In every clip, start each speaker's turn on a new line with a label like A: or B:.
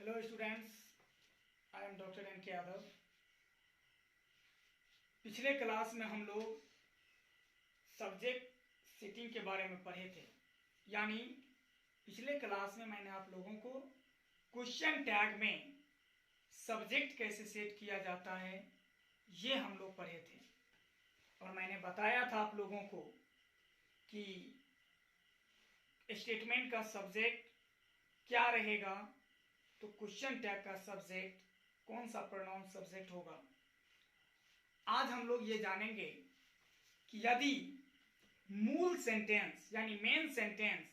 A: Hello students, I am doctor N K Yadav. पिछले class में हम लोग सब्जेक्ट सेटिंग के बारे में पढ़े थे। यानी पिछले क्लास में मैंने आप लोगों को क्वेश्चन टैग में सब्जेक्ट कैसे सेट किया जाता है ये हम लोग पढ़े थे। और मैंने बताया था आप लोगों को कि स्टेटमेंट का सब्जेक्ट क्या रहेगा, तो क्वेश्चन टैग का सब्जेक्ट कौन सा प्रोनाउन सब्जेक्ट होगा। आज हम लोग ये जानेंगे कि यदि मूल सेंटेंस यानी मेन सेंटेंस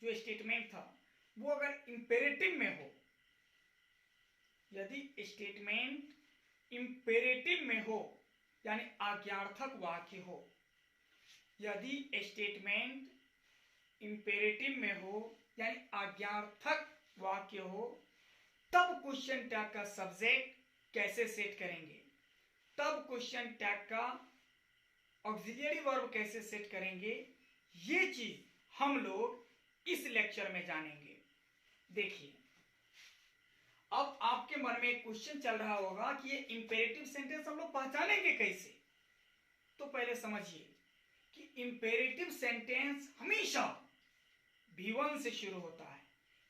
A: जो स्टेटमेंट था वो अगर इंपेरेटिव में हो, यदि स्टेटमेंट इंपेरेटिव में हो यानी आज्ञार्थक वाक्य हो, यदि स्टेटमेंट इंपेरेटिव में हो यानी आज्ञार्थक वाक्य हो, तब क्वेश्चन टैग का सब्जेक्ट कैसे सेट करेंगे, तब क्वेश्चन टैग का ऑक्सिलियरी वर्ब कैसे सेट करेंगे, ये चीज हम लोग इस लेक्चर में जानेंगे। देखिए, अब आपके मन में एक क्वेश्चन चल रहा होगा कि ये इंपेरेटिव सेंटेंस हम लोग पहचानेंगे कैसे। तो पहले समझिए कि इंपेरेटिव सेंटेंस हमेशा V1 से शुरू होता है,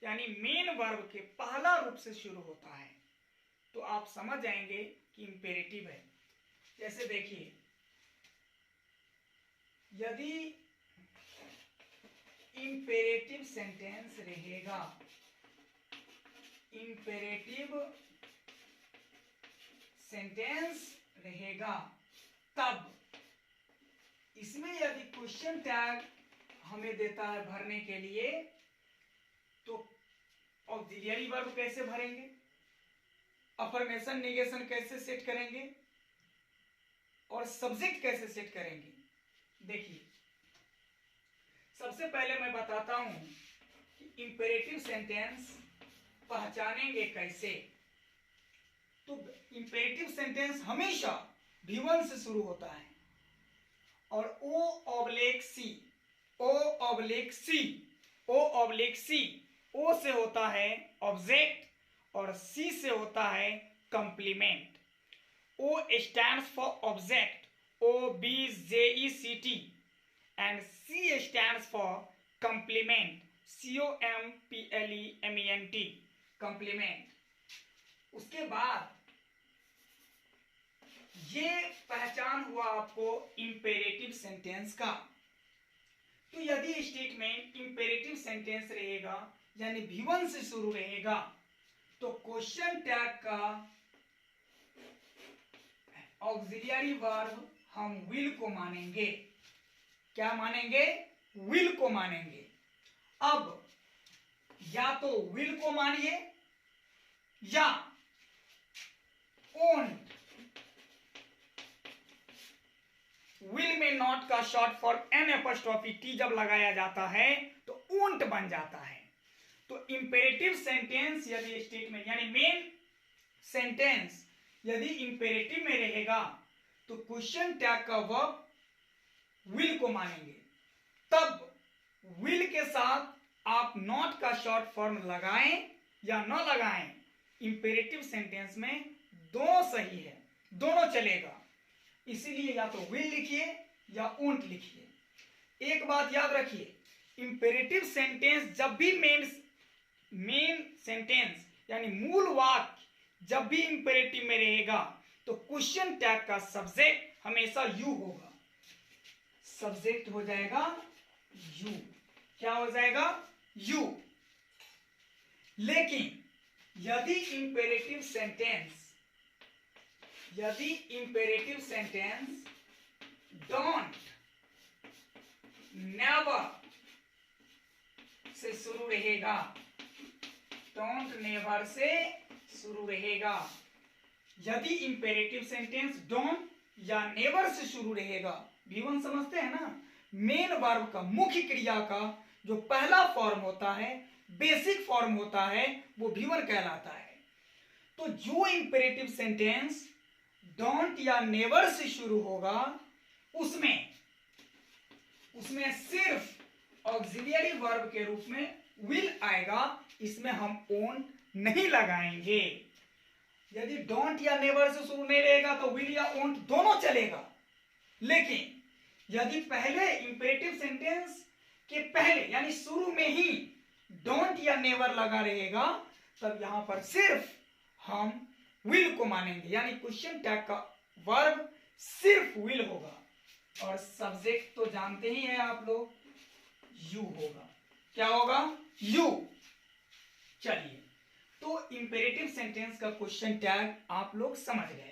A: यानी मेन वर्ब के पहला रूप से शुरू होता है। तो आप समझ जाएंगे कि इंपेरेटिव है। जैसे देखिए, यदि इंपेरेटिव सेंटेंस रहेगा, इंपेरेटिव सेंटेंस रहेगा, तब इसमें यदि क्वेश्चन टैग हमें देता है भरने के लिए, तो ऑक्सिलियरी वर्ब कैसे भरेंगे, अफर्मेशन नेगेशन कैसे सेट करेंगे और सब्जेक्ट कैसे सेट करेंगे। देखिए, सबसे पहले मैं बताता हूं कि इंपेरेटिव सेंटेंस पहचानेंगे कैसे। तो इंपेरेटिव सेंटेंस हमेशा V1 से शुरू होता है और O से होता है ऑब्जेक्ट और C से होता है complement. O stands for object, OBJECT, and C stands for complement, COMPLEMENT, complement। उसके बाद ये पहचान हुआ आपको इंपेरेटिव सेंटेंस का। तो यदि स्टेटमेंट इंपेरेटिव सेंटेंस रहेगा यानी V1 से शुरू रहेगा, तो क्वेश्चन टैग का ऑक्सिलियरी वर्ब हम विल को मानेंगे। क्या मानेंगे? विल को मानेंगे। अब या तो विल को मानिए या ओन्ट। विल में नॉट का शॉर्ट फॉर्म N' जब लगाया जाता है तो ओन्ट बन जाता है। तो इंपेरेटिव सेंटेंस यदि स्टेटमेंट यानी मेन सेंटेंस यदि इंपेरेटिव में रहेगा, तो क्वेश्चन टैग का वर्ब विल को मानेंगे। तब विल के साथ आप नॉट का शॉर्ट फॉर्म लगाएं या न लगाएं, इंपेरेटिव सेंटेंस में दोनों सही है, दोनों चलेगा। इसीलिए या तो विल लिखिए या ओन्ट लिखिए। एक बात याद रखिए, इंपेरेटिव सेंटेंस जब भी मेन सेंटेंस यानी मूल वाक्य जब भी इंपेरेटिव में रहेगा, तो क्वेश्चन टैग का सब्जेक्ट हमेशा यू होगा। सब्जेक्ट हो जाएगा यू। क्या हो जाएगा? यू। लेकिन यदि imperative sentence don't, never say शुरू रहेगा, डोंट नेवर से शुरू रहेगा, यदि इंपेरेटिव सेंटेंस डोंट या नेवर से शुरू रहेगा, V1 समझते हैं ना, मेन वर्ब का मुख्य क्रिया का जो पहला फॉर्म होता है, बेसिक फॉर्म होता है, वो V1 कहलाता है। तो जो इंपेरेटिव सेंटेंस डोंट या नेवर से शुरू होगा, उसमें सिर्फ ऑक्सिलियरी वर्ब के रूप में विल आएगा। इसमें हम ओन्ट नहीं लगाएंगे। यदि डोंट या नेवर से शुरू नहीं रहेगा तो विल या वोंट दोनों चलेगा। लेकिन यदि पहले इंपेरेटिव सेंटेंस के पहले यानी शुरू में ही डोंट या नेवर लगा रहेगा तब यहां पर सिर्फ हम विल को मानेंगे, यानी क्वेश्चन टैग का वर्ब सिर्फ विल होगा। और सब्जेक्ट तो जानते ही हैं आप लोग, यू होगा। क्या होगा? यू। चलिए, तो इंपेरेटिव सेंटेंस का क्वेश्चन टैग आप लोग समझ गए।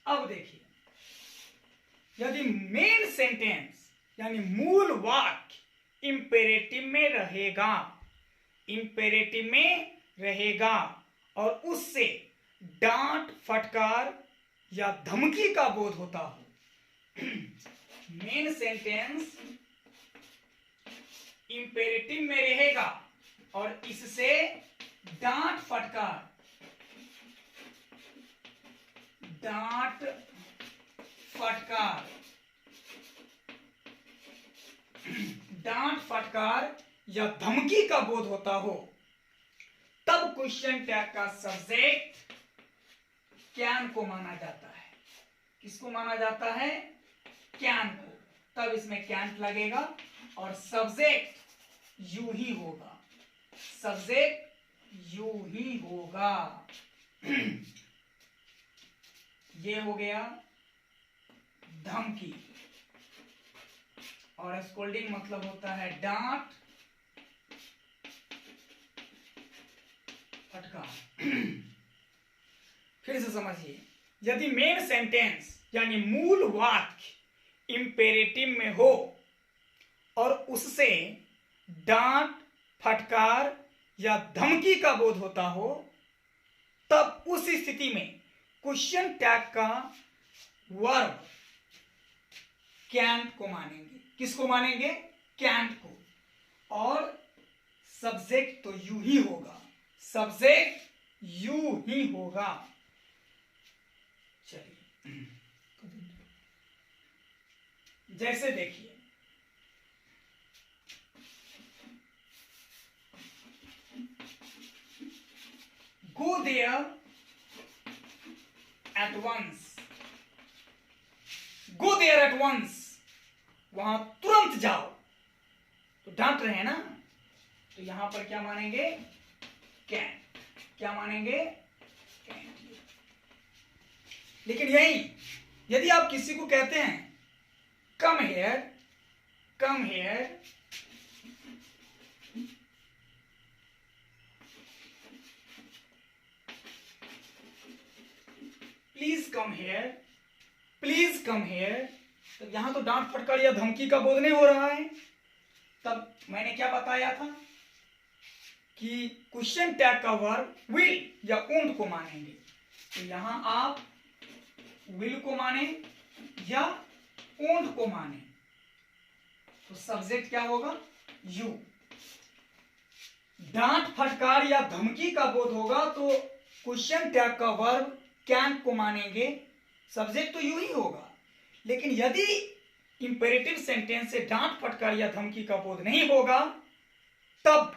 A: अब देखिए, यदि मेन सेंटेंस यानी मूल वाक्य इंपेरेटिव में रहेगा, इंपेरेटिव में रहेगा और उससे डांट, फटकार या धमकी का बोध होता हो। मेन सेंटेंस इंपेरेटिव में रहेगा और इससे डांट, फटकार, डांट, फटकार, डांट, फटकार या धमकी का बोध होता हो, तब क्वेश्चन टैग का सब्जेक्ट कैन को माना जाता है। किसको माना जाता है? कैन को। तब इसमें कैंट लगेगा और सब्जेक्ट यू ही होगा, सब्जेक्ट यू ही होगा। ये हो गया धमकी, और स्कोल्डिंग मतलब होता है डांट, फटकार। फिर से समझिए, यदि मेन सेंटेंस यानी मूल वाक्य इंपेरेटिव में हो और उससे डांट, फटकार या धमकी का बोध होता हो, तब उस स्थिति में क्वेश्चन टैग का वर्ब कैन को मानेंगे। किसको मानेंगे? कैन को। और सब्जेक्ट तो यू ही होगा, सब्जेक्ट यू ही होगा। चलिए, जैसे देखिए, go there at once, go there at once, वहां तुरंत जाओ। तो डांट रहे हैं ना, तो यहां पर क्या मानेंगे? कैन। क्या मानेंगे? कैन। लेकिन यही यदि आप किसी को कहते हैं come here, come here, please come here, please come here, तो यहां तो डांट, फटकार या धमकी का बोध नहीं हो रहा है। तब मैंने क्या बताया था कि क्वेश्चन टैग का वर्ब विल या वोंट को मानेंगे। तो यहां आप विल को माने या वोंट को माने, तो सब्जेक्ट क्या होगा? यू। डांट, फटकार या धमकी का बोध होगा तो क्वेश्चन टैग का वर्ब कैन को मानेंगे, सब्जेक्ट तो यू ही होगा। लेकिन यदि इंपेरेटिव सेंटेंस से डांट, फटकार या धमकी का बोध नहीं होगा, तब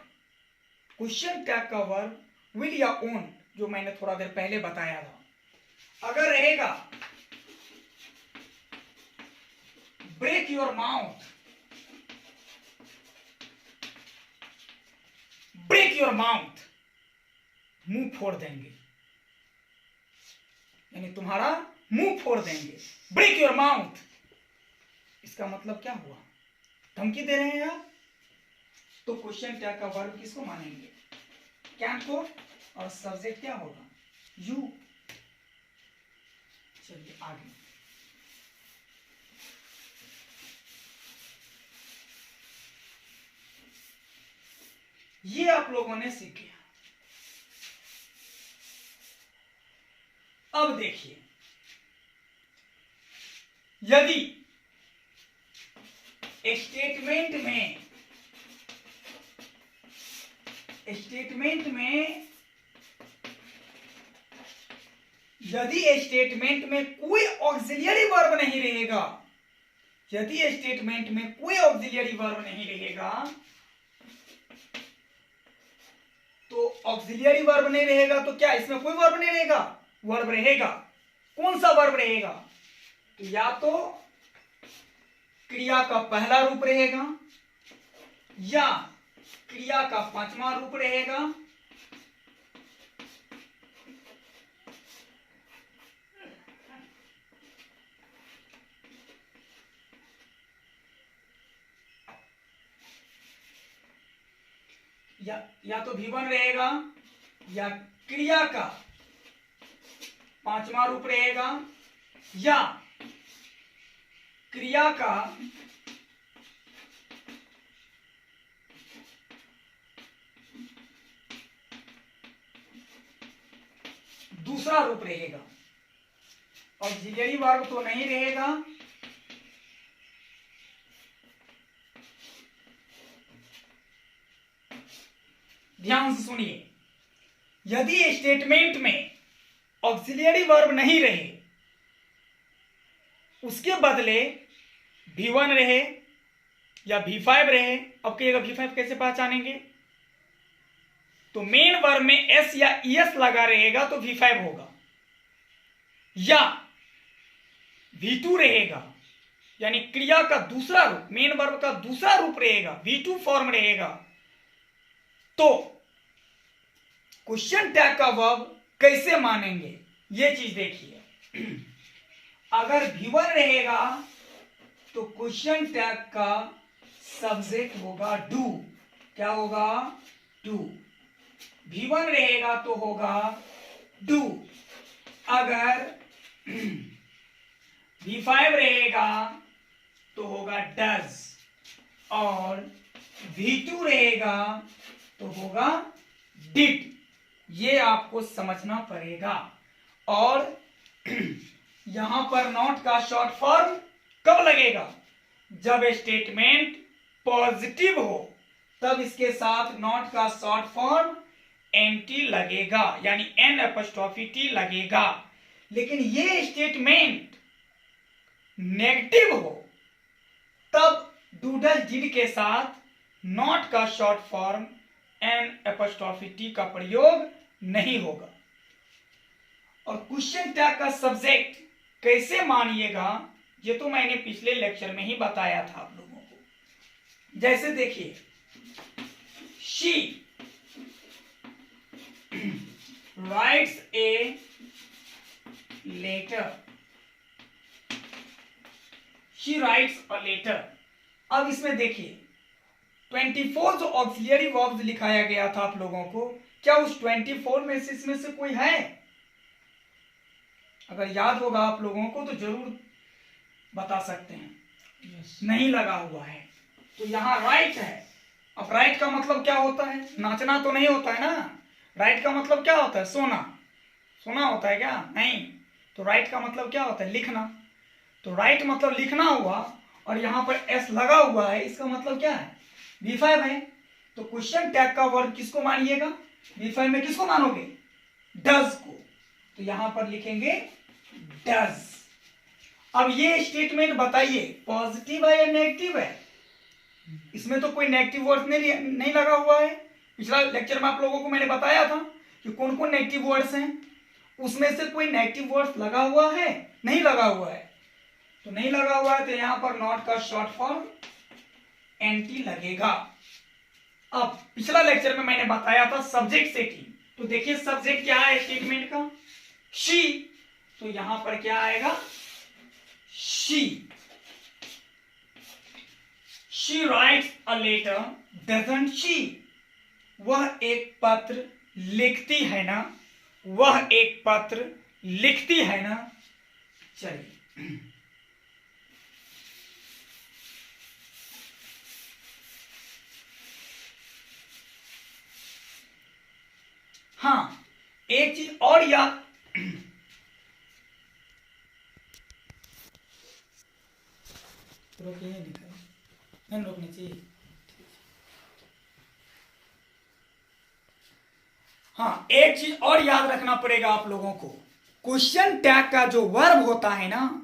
A: क्वेश्चन टैग का वर्ब विल या वोंट, जो मैंने थोड़ा देर पहले बताया था, अगर रहेगा break your mouth, break your mouth, मुंह फोड़ देंगे, यानी तुम्हारा मुंह फोड़ देंगे, ब्रेक योर माउथ। इसका मतलब क्या हुआ? धमकी दे रहे हैं आप। तो क्वेश्चन टैग का वर्ब किसको मानेंगे? कैन को। और सब्जेक्ट क्या होगा? यू। चलिए आगे, ये आप लोगों ने सीख लिया। अब देखिए, यदि स्टेटमेंट में यदि स्टेटमेंट में कोई ऑक्सिलियरी वर्ब नहीं रहेगा, यदि स्टेटमेंट में कोई ऑक्सिलियरी वर्ब नहीं रहेगा, तो ऑक्सिलियरी वर्ब नहीं रहेगा तो क्या इसमें कोई वर्ब नहीं रहेगा? वर्ब रहेगा। कौन सा वर्ब रहेगा? तो या तो क्रिया का पहला रूप रहेगा या क्रिया का पांचवा रूप रहेगा या तो V1 रहेगा या क्रिया का पांचवा रूप रहेगा या क्रिया का दूसरा रूप रहेगा। ऑक्सिलियरी वर्ब तो नहीं रहेगा, ध्यान से सुनिए। यदि स्टेटमेंट में ऑक्सिलियरी वर्ब नहीं रहे, उसके बदले V1 रहे या V5 रहे, अब कहिएगा V5 कैसे पहचानेंगे? तो मेन वर्ब में S या ES लगा रहेगा तो V5 होगा, या V2 रहेगा यानी क्रिया का दूसरा रूप, मेन वर्ब का दूसरा रूप रहेगा, V2 फॉर्म रहेगा, तो क्वेश्चन टैग का वर्ब कैसे मानेंगे ये चीज देखिए। अगर V1 रहेगा तो क्वेश्चन टैग का सब्जेक्ट होगा डू। क्या होगा? डू। V1 रहेगा तो होगा डू। अगर V5 रहेगा तो होगा डज, और V2 रहेगा तो होगा डिड। ये आपको समझना पड़ेगा। और यहां पर नॉट का शॉर्ट फॉर्म कब लगेगा? जब स्टेटमेंट पॉजिटिव हो तब इसके साथ नॉट का शॉर्ट फॉर्म NT लगेगा, यानी N' लगेगा। लेकिन ये स्टेटमेंट नेगेटिव हो तब डूडल जिड के साथ नॉट का शॉर्ट फॉर्म N' का प्रयोग नहीं होगा। और क्वेश्चन टैग का सब्जेक्ट कैसे मानिएगा ये तो मैंने पिछले लेक्चर में ही बताया था आप लोगों को। जैसे देखिए, she writes a letter, she writes a letter. अब इसमें देखिए 24 जो ऑक्सिलियरी वर्ब्स लिखाया गया था आप लोगों को, क्या उस 24 में से इसमें से कोई है? अगर याद होगा आप लोगों को तो जरूर बता सकते हैं। नहीं लगा हुआ है तो यहां राइट है। अब राइट का मतलब क्या होता है? नाचना तो नहीं होता है ना। राइट का मतलब क्या होता है? सोना। सोना होता है क्या? नहीं। तो राइट का मतलब क्या होता है? लिखना। तो राइट मतलब लिखना हुआ, और यहां पर एस लगा हुआ है, इसका मतलब क्या है? V5 है। तो क्वेश्चन टैग का वर्ब किसको मानिएगा? V5 में किसको मानोगे? डज को। तो यहां पर लिखेंगे डज। अब ये स्टेटमेंट बताइए पॉजिटिव है या नेगेटिव है? इसमें तो कोई नेगेटिव वर्ड नहीं लगा हुआ है। पिछला लेक्चर में आप लोगों को मैंने बताया था कि कौन कौन नेगेटिव वर्ड्स हैं। उसमें से कोई नेगेटिव वर्ड लगा हुआ है? नहीं लगा हुआ है। तो नहीं लगा हुआ है तो यहां पर नॉट का शॉर्ट फॉर्म NT लगेगा। अब पिछला लेक्चर में मैंने बताया था सब्जेक्ट सेटिंग। तो देखिए सब्जेक्ट क्या है स्टेटमेंट का? शी। तो यहां पर क्या आएगा? She. She writes a letter doesn't she. वह एक पत्र लिखती है ना? वह एक पत्र लिखती है ना? चलिए, हाँ एक चीज और याद, रोकिए, नहीं रोकनी चाहिए। हाँ एक चीज और याद रखना पड़ेगा आप लोगों को। क्वेश्चन टैग का जो वर्ब होता है ना,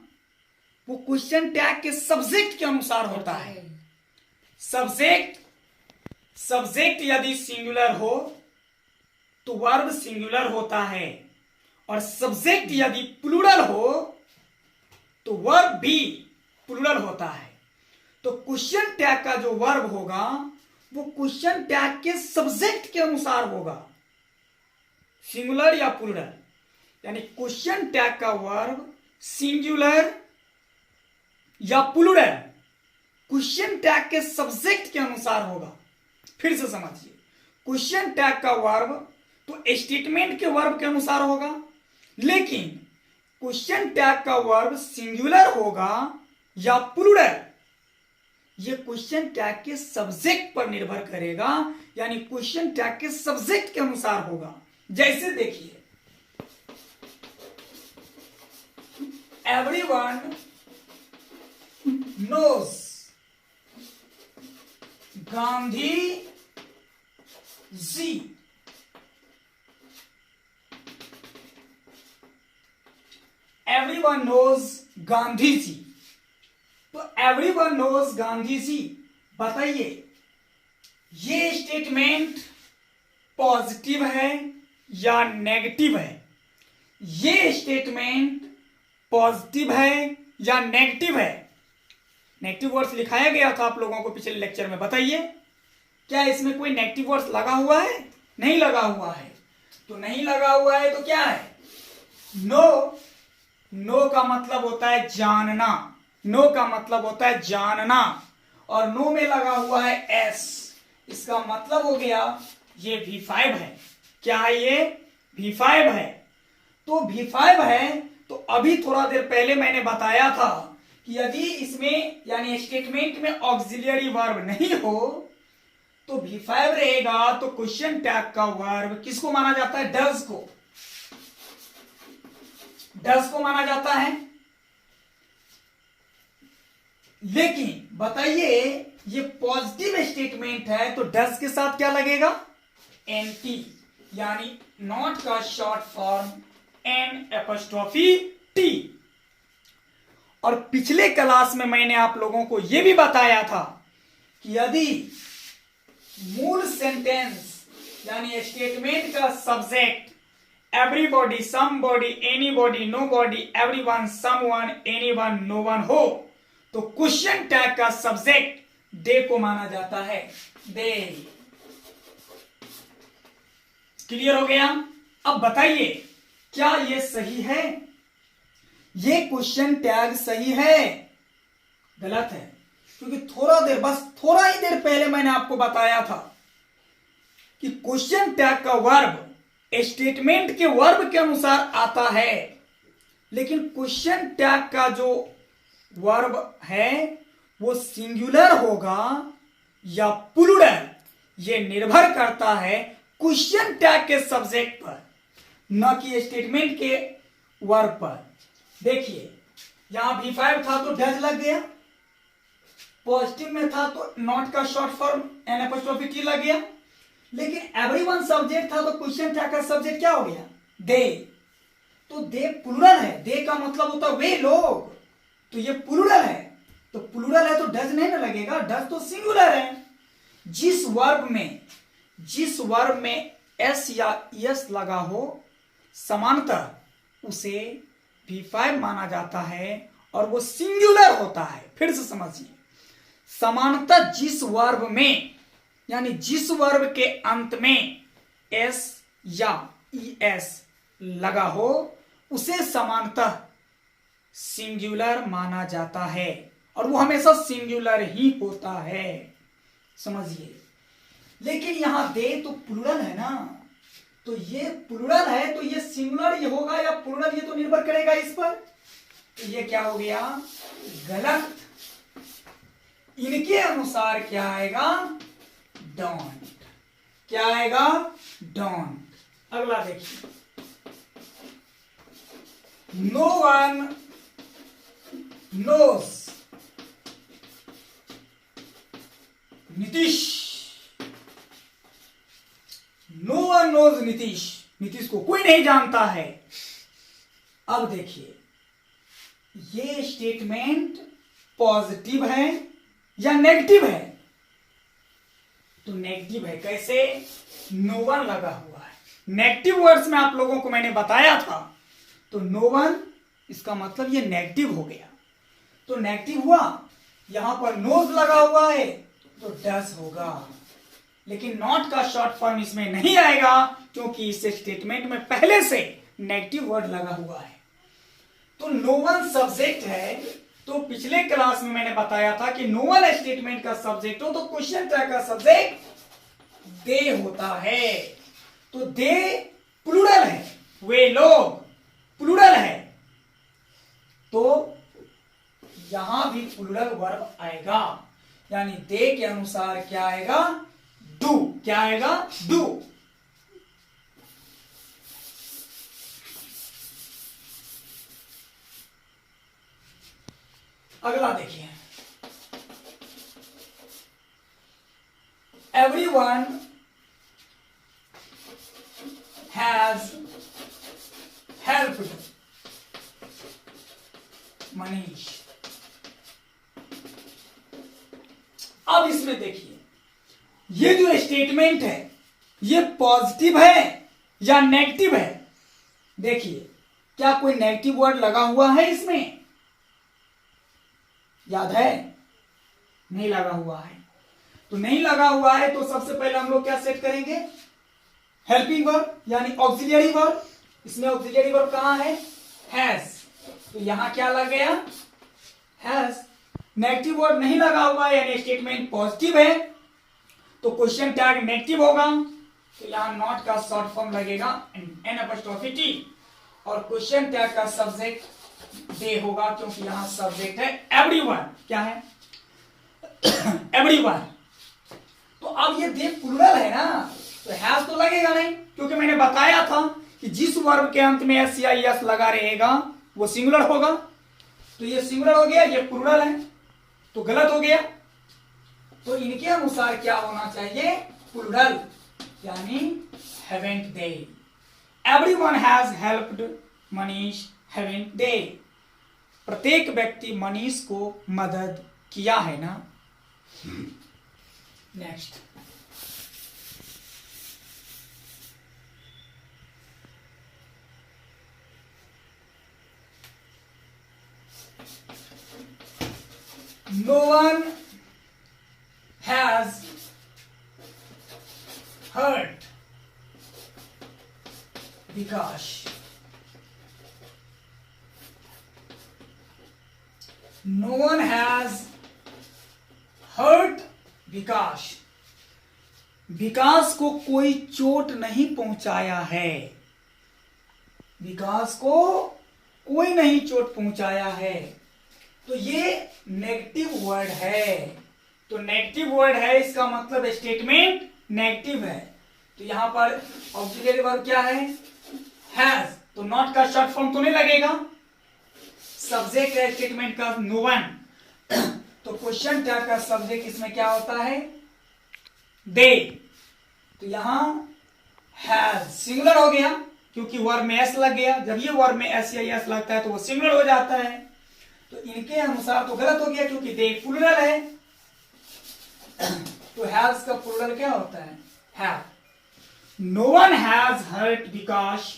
A: वो क्वेश्चन टैग के सब्जेक्ट के अनुसार होता है। सब्जेक्ट यदि सिंगुलर हो तो वर्ब सिंगुलर होता है, और सब्जेक्ट यदि प्लूरल हो तो वर्ब भी प्लूरल होता है। तो क्वेश्चन टैग का जो वर्ब होगा वो क्वेश्चन टैग के सब्जेक्ट के अनुसार होगा, सिंगुलर या प्लूरल। यानी क्वेश्चन टैग का वर्ब सिंगुलर या प्लूरल क्वेश्चन टैग के सब्जेक्ट के अनुसार होगा। फिर से समझिए, क्वेश्चन टैग का वर्ब तो स्टेटमेंट के वर्ब के अनुसार होगा, लेकिन क्वेश्चन टैग का वर्ब सिंगुलर होगा या प्लूरल, ये क्वेश्चन टैग के सब्जेक्ट पर निर्भर करेगा। यानी क्वेश्चन टैग के सब्जेक्ट के अनुसार होगा। जैसे देखिए, everyone knows Gandhi ji. Everyone knows Gandhi ji. तो एवरीवन नोज गांधी जी, बताइए ये स्टेटमेंट पॉजिटिव है या नेगेटिव है? ये स्टेटमेंट पॉजिटिव है या नेगेटिव है? नेगेटिव वर्ड्स लिखाया गया था आप लोगों को पिछले लेक्चर में, बताइए क्या इसमें कोई नेगेटिव वर्ड्स लगा हुआ है? नहीं लगा हुआ है। तो नहीं लगा हुआ है तो क्या है? नो। नो का मतलब होता है जानना, नो का मतलब होता है जानना, और नो में लगा हुआ है एस, इसका मतलब हो गया ये V5 है। क्या है ये? V5 है। तो V5 है तो अभी थोड़ा देर पहले मैंने बताया था कि यदि इसमें यानी स्टेटमेंट में ऑक्सिलियरी वर्ब नहीं हो तो V5 रहेगा। तो क्वेश्चन टैग का वर्ब किसको माना जाता है? डज को। डज को माना जाता है। लेकिन बताइए ये पॉजिटिव स्टेटमेंट है तो डज के साथ क्या लगेगा? एनटी, यानी नॉट का शॉर्ट फॉर्म N''T। और पिछले क्लास में मैंने आप लोगों को यह भी बताया था कि यदि मूल सेंटेंस यानी स्टेटमेंट का subject everybody, somebody, anybody, nobody, everyone, someone, anyone, known हो तो क्वेश्चन टैग का सब्जेक्ट दे को माना जाता है। दे। क्लियर हो गया? अब बताइए क्या ये सही है? ये क्वेश्चन टैग सही है? गलत है, क्योंकि थोड़ा ही देर पहले मैंने आपको बताया था कि क्वेश्चन टैग का वर्ब स्टेटमेंट के वर्ब के अनुसार आता है, लेकिन क्वेश्चन टैग का जो वर्ब है वो सिंगुलर होगा या प्लूरल, ये निर्भर करता है क्वेश्चन टैग के सब्जेक्ट पर, न कि स्टेटमेंट के वर्ब पर। देखिए यहां V5 था तो डज लग गया, पॉजिटिव में था तो नॉट का शॉर्ट फॉर्म N''T लग गया, लेकिन एवरीवन सब्जेक्ट था तो क्वेश्चन टैग का सब्जेक्ट क्या हो गया? दे। तो दे प्लूरल है, दे का मतलब होता है वे लोग, तो ये प्लूरल है, तो प्लूरल है तो डज नहीं ना लगेगा, डज तो सिंगुलर है। जिस वर्ब में एस या एस लगा हो समानतः उसे V5 माना जाता है और वो सिंगुलर होता है। फिर से समझिए, समानतः जिस वर्ब में यानी जिस वर्ब के अंत में एस या ईएस लगा हो उसे समानतः सिंगुलर माना जाता है, और वो हमेशा सिंगुलर ही होता है, समझिए। लेकिन यहां दे तो प्लूरल है ना, तो ये प्लूरल है तो ये सिंगुलर ये होगा या प्लूरल, ये तो निर्भर करेगा इस पर। तो ये क्या हो गया? गलत। इनके अनुसार क्या आएगा? डोंट। क्या आएगा? डोंट। अगला देखिए, no one knows Nitish. No one knows Nitish, Nitish को कोई नहीं जानता है। अब देखिए ये स्टेटमेंट पॉजिटिव है या नेगेटिव है? तो नेगेटिव है। कैसे? नो वन लगा हुआ है। नेगेटिव वर्ड्स में आप लोगों को मैंने बताया था, तो नो वन इसका मतलब ये नेगेटिव हो गया। तो नेगेटिव हुआ, यहां पर नोज लगा हुआ है तो डस होगा, लेकिन नॉट का शॉर्ट फॉर्म इसमें नहीं आएगा क्योंकि इस स्टेटमेंट में पहले से नेगेटिव वर्ड लगा हुआ है। तो नो वन सब्जेक्ट है, तो पिछले क्लास में मैंने बताया था कि नो वन स्टेटमेंट का सब्जेक्ट हो तो क्वेश्चन टैग का सब्जेक्ट दे होता है। तो दे प्लूरल है, वे लोग प्लूरल है, तो यहां भी प्लूरल वर्ब आएगा, यानी दे के अनुसार क्या आएगा? डू। क्या आएगा? डू। अगला देखिए, everyone has helped मनीष। अब इसमें देखिए ये जो स्टेटमेंट है ये पॉजिटिव है या नेगेटिव है? देखिए क्या कोई नेगेटिव वर्ड लगा हुआ है इसमें? याद है? नहीं लगा हुआ है। तो नहीं लगा हुआ है तो सबसे पहले हम लोग क्या सेट करेंगे? हेल्पिंग वर्ब यानी ऑक्सिलियरी वर्ब। इसमें ऑक्सिलियरी वर्ब कहां है? हैज। तो यहां क्या लग गया? हैज। नेगेटिव वर्ड नहीं लगा हुआ है यानी स्टेटमेंट पॉजिटिव है, तो क्वेश्चन टैग नेगेटिव होगा, तो यहां नॉट का शॉर्ट फॉर्म लगेगा एन अपॉस्ट्रोफी टी, और क्वेश्चन टैग का सब्जेक्ट दे होगा क्योंकि यहां सब्जेक्ट है एवरीवन। क्या है? एवरीवन। तो अब ये दे प्लूरल है ना, तो हैज तो लगेगा नहीं, क्योंकि मैंने बताया था कि जिस वर्ब के अंत में एस या एस लगा रहेगा वो सिंगुलर होगा। तो ये सिंगुलर हो गया, ये प्लूरल है, तो गलत हो गया। तो इनके अनुसार क्या होना चाहिए? प्लूरल, यानी haven't they. Everyone has helped Manish haven't they. प्रत्येक व्यक्ति मनीष को मदद किया है ना। Next, no one has hurt Vikash. No one has hurt Vikash. Vikash को कोई चोट नहीं पहुंचाया है। विकास को कोई नहीं चोट पहुंचाया है, तो ये नेगेटिव वर्ड है। तो नेगेटिव वर्ड है, इसका मतलब स्टेटमेंट नेगेटिव है। तो यहां पर ऑक्सिलियरी वर्ब क्या है? हैज। तो नॉट का शॉर्ट फॉर्म तो नहीं लगेगा। सब्जेक्ट है स्टेटमेंट का नो वन, तो क्वेश्चन टैग का सब्जेक्ट इसमें क्या होता है? दे। तो यहां हैज सिंगुलर हो गया क्योंकि वर्ब में एस लग गया। जब ये वर्ब में एस या एस लगता है तो वो सिंगुलर हो जाता है। तो इनके अनुसार तो गलत हो गया क्योंकि दे प्लूरल है। तो हैज का प्लूरल क्या होता है? Have. No one has hurt Vikash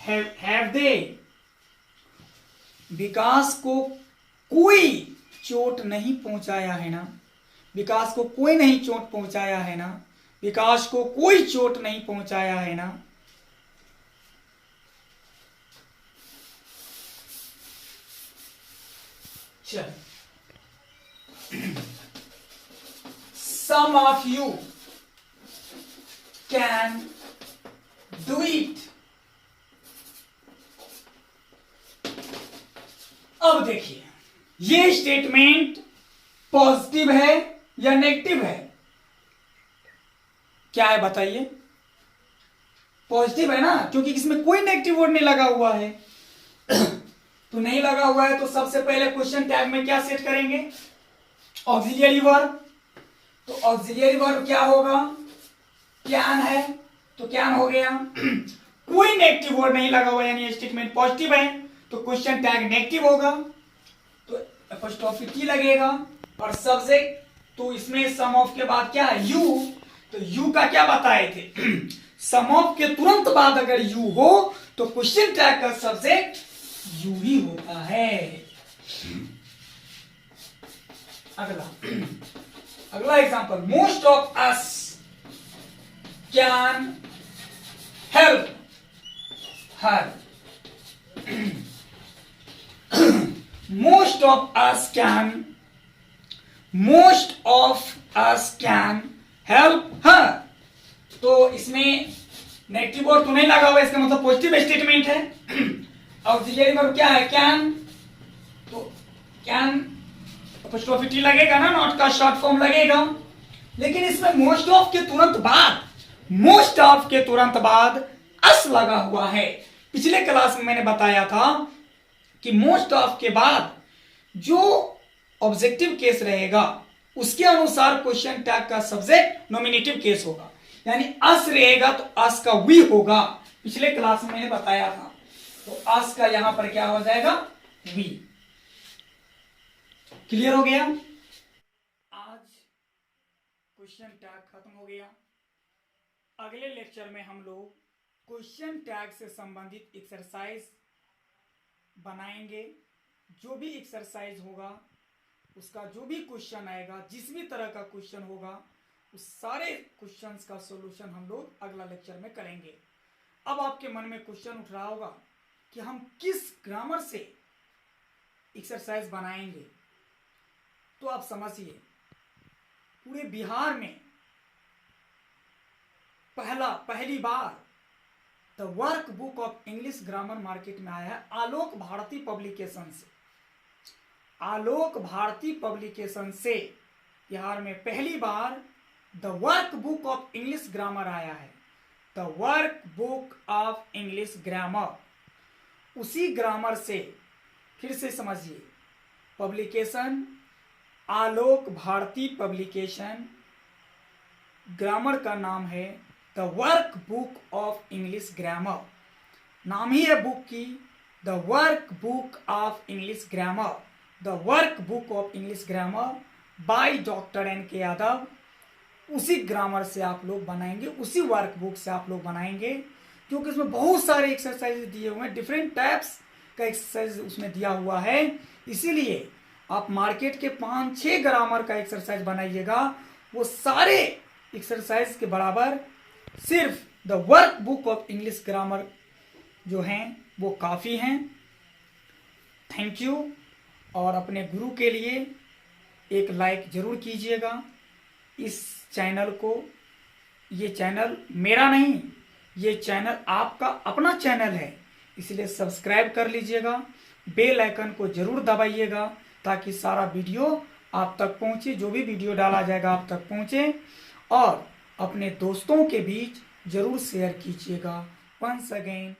A: have they. Vikash को कोई चोट नहीं पहुंचाया है ना। विकास को कोई नहीं चोट पहुंचाया है ना। विकास को कोई चोट नहीं पहुंचाया है ना। चल, some of you can do it. अब देखिए ये स्टेटमेंट पॉजिटिव है या नेगेटिव है? क्या है बताइए? पॉजिटिव है ना, क्योंकि इसमें कोई नेगेटिव वर्ड नहीं लगा हुआ है। तो नहीं लगा हुआ है तो सबसे पहले क्वेश्चन टैग में क्या सेट करेंगे? Auxiliary verb. तो ऑक्सिलियरी वर्ब क्या होगा? कैन है, तो कैन हो गया। कोई नेगेटिव वर्ड नहीं लगा हुआ यानी स्टेटमेंट पॉजिटिव है, तो क्वेश्चन टैग नेगेटिव होगा, तो एपोस्ट्रोफी टी लगेगा। और सब्जेक्ट, तो इसमें सम ऑफ के बाद क्या है, यू, तो यू का क्या बताए थे सम ऑफ के तुरंत बाद अगर यू हो तो क्वेश्चन टैग का सब्जेक्ट यू ही होता है। अगला example, most of us can help her. most of us can help her। तो इसमें नेगेटिव वर्ड तो नहीं लगा हुआ, इसका मतलब पॉजिटिव स्टेटमेंट है। ऑक्सिलरी वर्ब क्या है, कैन, तो कैन एपोस्ट्रोफी टी लगेगा ना, नॉट का शॉर्ट फॉर्म लगेगा। लेकिन इसमें मोस्ट ऑफ के तुरंत बाद अस लगा हुआ है। पिछले क्लास में मैंने बताया था कि मोस्ट ऑफ के बाद जो ऑब्जेक्टिव केस रहेगा उसके अनुसार क्वेश्चन टैग का सब्जेक्ट नॉमिनेटिव केस होगा, यानी अस रहेगा तो अस का वी होगा। पिछले क्लास में मैंने बताया था, तो अस का यहां पर क्या हो जाएगा, वी। क्लियर हो गया। आज क्वेश्चन टैग खत्म हो गया। अगले लेक्चर में हम लोग क्वेश्चन टैग से संबंधित एक्सरसाइज बनाएंगे। जो भी एक्सरसाइज होगा उसका जो भी क्वेश्चन आएगा, जिस भी तरह का क्वेश्चन होगा, उस सारे क्वेश्चंस का सॉल्यूशन हम लोग अगला लेक्चर में करेंगे। अब आपके मन में क्वेश्चन उठ रहा होगा कि हम किस ग्रामर से एक्सरसाइज बनाएंगे, तो आप समझिए पूरे बिहार में पहली बार the work book of English grammar market में आया है आलोक भारती पब्लिकेशन से। आलोक भारती पब्लिकेशन से बिहार में पहली बार the work book of English grammar आया है। The work book of English grammar, उसी ग्रामर से, फिर से समझिए, publication Alok Bharati publication, grammar का नाम है the work book of English grammar. नाम ही है बुक की, the work book of English grammar. The work book of English grammar by doctor N K. Yadav. उसी ग्रामर से आप लोग बनाएंगे, उसी वर्क बुक से आप लोग बनाएंगे, क्योंकि उसमें बहुत सारे एक्सरसाइज दिए हुए हैं, डिफरेंट टाइप्स का एक्सरसाइज उसमें दिया हुआ है। इसीलिए आप मार्केट के 5-6 ग्रामर का एक्सरसाइज बनाइएगा, वो सारे एक्सरसाइज के बराबर सिर्फ the work book of English grammar जो हैं वो काफ़ी हैं। Thank you. और अपने गुरु के लिए एक लाइक जरूर कीजिएगा इस चैनल को। ये चैनल मेरा नहीं, ये चैनल आपका अपना चैनल है, इसलिए सब्सक्राइब कर लीजिएगा, बेल आइकन को जरूर दबाइएगा ताकि सारा वीडियो आप तक पहुंचे, जो भी वीडियो डाला जाएगा आप तक पहुंचे। और अपने दोस्तों के बीच जरूर शेयर कीजिएगा। Once again